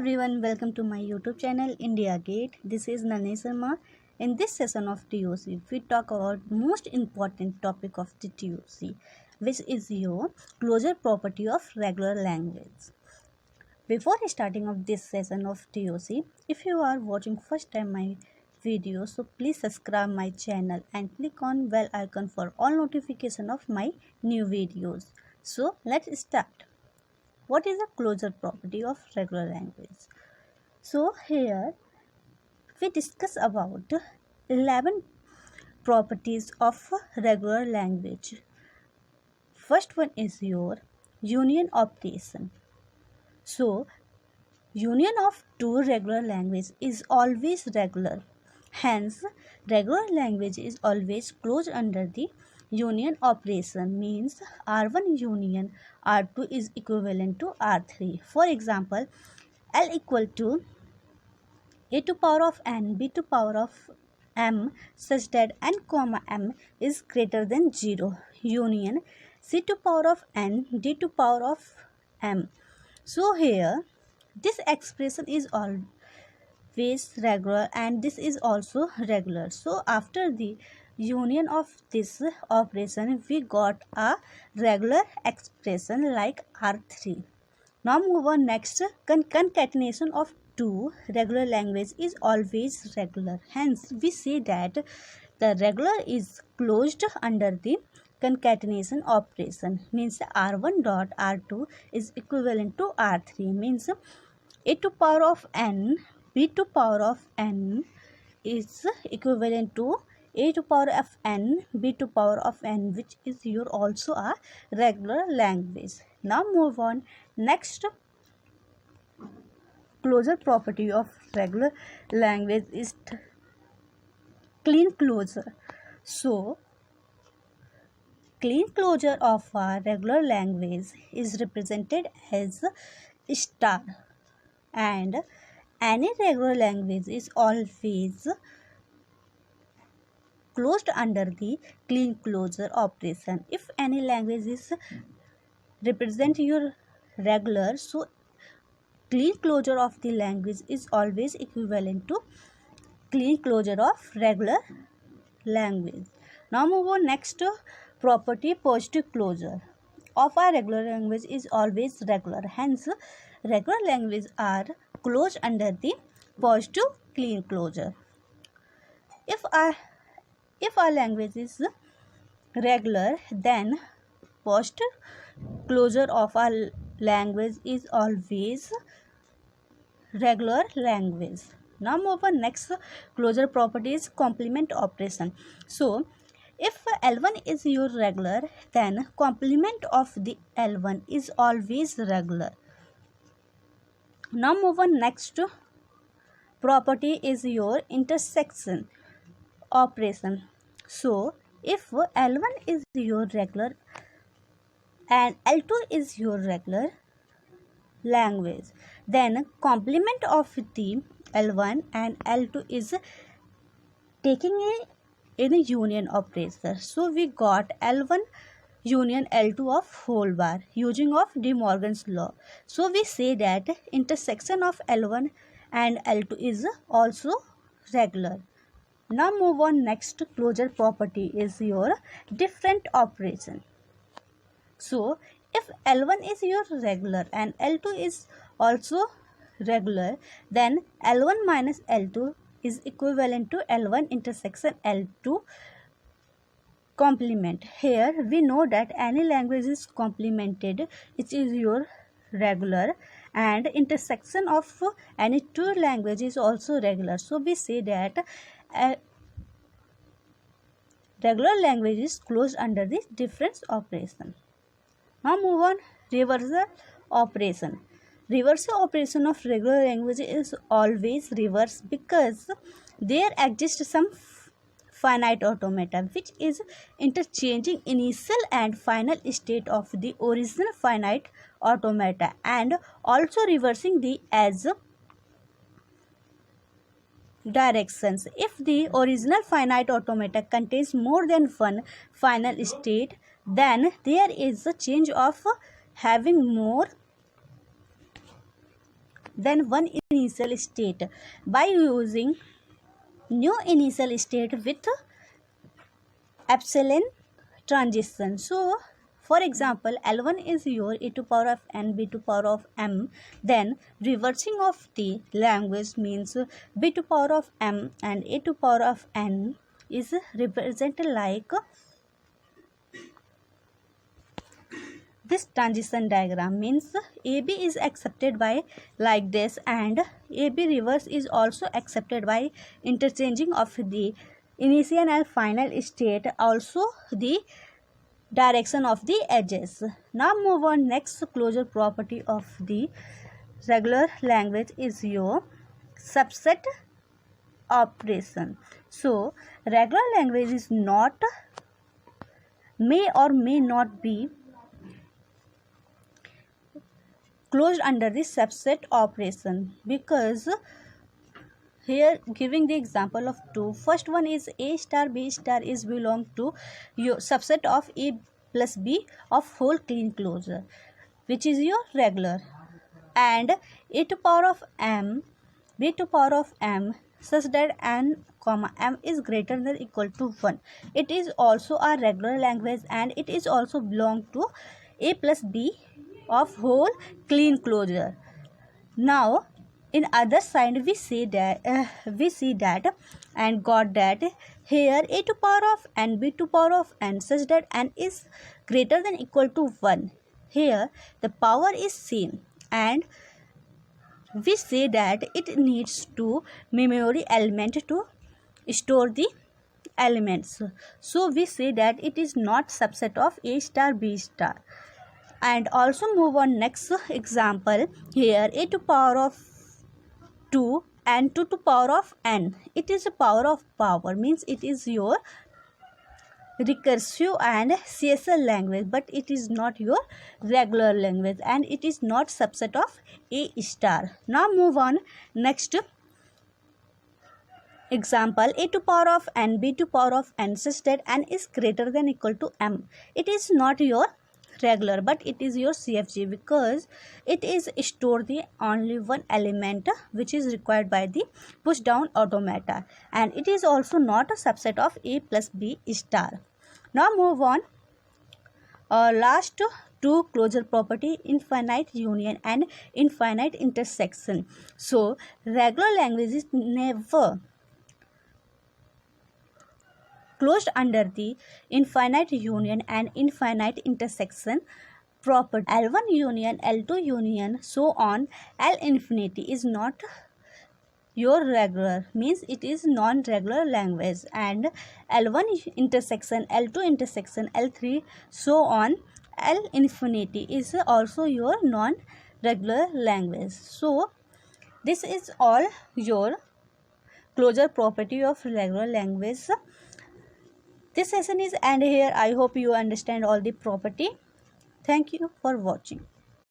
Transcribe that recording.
everyone, welcome to my YouTube channel India Gate. This is Nani Sharma. In this session of TOC, we talk about most important topic of the TOC, which is your closure property of regular language. Before starting of this session of TOC, if you are watching first time my video, so please subscribe my channel and click on bell icon for all notification of my new videos. So let's start. What is the closure property of regular language? So here we discuss about 11 properties of regular language. First one is your union operation. So union of two regular language is always regular. Hence regular language is always closed under the union operation, means R1 union R2 is equivalent to R3. For example, L equal to a to power of n b to power of m such that n comma m is greater than 0, union c to power of n d to power of m. So here this expression is always regular and this is also regular. So after the union of this operation we got a regular expression like R3. Now move on next. Concatenation of two regular language is always regular. Hence we say that the regular is closed under the concatenation operation, means R1 dot R2 is equivalent to R3, means a to power of n b to power of n is equivalent to a to power of n b to power of n, which is your also a regular language. Now move on next. Closure property of regular language is clean closure. So clean closure of a regular language is represented as star, and any regular language is always closed under the clean closure operation. If any language is represent your regular, so clean closure of the language is always equivalent to clean closure of regular language. Now move on next. Property positive closure of a regular language is always regular. Hence regular language are closed under the positive clean closure. If our language is regular, then positive closure of our language is always regular language. Now move on next. Closure property is complement operation. So if L1 is your regular, then complement of the L1 is always regular. Now move on next. Property is your intersection operation. So if L1 is your regular and L2 is your regular language, then complement of the L1 and L2 is taking in a union operator. So we got L1 union L2 of whole bar using of De Morgan's law. So we say that intersection of L1 and L2 is also regular. Now move on next. Closure property is your different operation. So if L1 is your regular and L2 is also regular, then L1 minus L2 is equivalent to L1 intersection L2 complement. Here we know that any language is complemented, it is your regular, and intersection of any two languages is also regular. So we say that regular language is closed under this difference operation. Now move on. Reversal operation. Reversal operation of regular language is always reverse because there exists some finite automata which is interchanging initial and final state of the original finite automata and also reversing the as directions. If the original finite automata contains more than one final state, then there is a change of having more than one initial state by using new initial state with epsilon transition. So for example, L1 is your a to power of n b to power of m. Then reversing of the language means b to power of m and a to power of n is represented like this transition diagram. Means AB is accepted by like this, and AB reverse is also accepted by interchanging of the initial and final state, also the direction of the edges. Now move on. Next closure property of the regular language is your subset operation. So regular language is not, may or may not be closed under the subset operation, because here giving the example of two. First one is A star B star is belong to your subset of A plus B of whole clean closure, which is your regular, and A to power of m B to power of m such that n comma m is greater than or equal to 1. It is also a regular language, and it is also belong to A plus B of whole clean closure. Now in other side we see that and got that here A to power of n B to power of n such that n is greater than or equal to 1. Here the power is same, and we say that it needs to memory element to store the elements. So we say that it is not subset of A star B star. And also move on next example. Here A to power of 2 and 2 to power of n. It is a power of power, means it is your recursive and CSL language, but it is not your regular language, and it is not subset of A star. Now move on next example. A to power of n B to power of n such that n is greater than or equal to m. It is not your regular, but it is your CFG, because it is store the only one element which is required by the push down automata, and it is also not a subset of A plus B star. Now move on. Last two closure property, infinite union and infinite intersection. So regular language is never closed under the infinite union and infinite intersection property. L1 union, L2 union, so on, L infinity is not your regular, means it is non-regular language, and L1 intersection, L2 intersection, L3, so on, L infinity is also your non-regular language. So this is all your closure property of regular language. This session is end here. I hope you understand all the property. Thank you for watching.